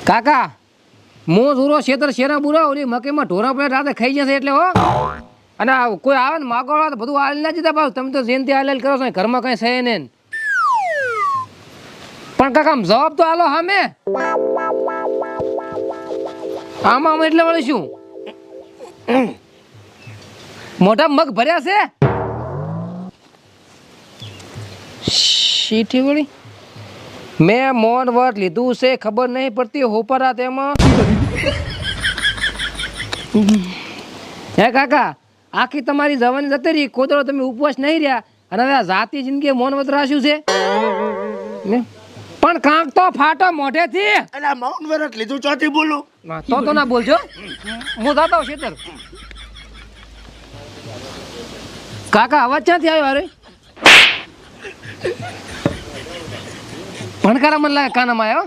કાકા મો ધૂરો શેતર શેરા બુરા ઓલી મકઈમાં ઢોરા પડે રાતે ખાઈ જશે એટલે હો. અને કોઈ આવે ને માગોળા તો બધું હાલ ના જતા પાછું તમે તો જેનથી હાલ કરો છો ઘરમાં કઈ છે ને. પણ કાકા આમ જવાબ તો હાલો સામે આમાં એટલે વળી શું મોટા મગ ભર્યા છે શીઠી વળી મેં મોન વર્ત લીધું છે ખબર નહીં પડતી હોપરા તેમાં. હે કાકા આખી તમારી જવાની જતી રહી કોદળો તમે ઉપવાસ નહીં રહ્યા અને હવે આ જાતિ જિંદગી મૌન વ્રત રાખ્યું છે પણ કાંક તો ફાટો મોઢેથી. અલા મૌન વ્રત લીધું ચોથી બોલું તો ના બોલજો હું જાતો હું શેતર. કાકા અવાજ ક્યાંથી આવ્યો અરે ભણકારા મને લાગે કાનામાં આવ્યો.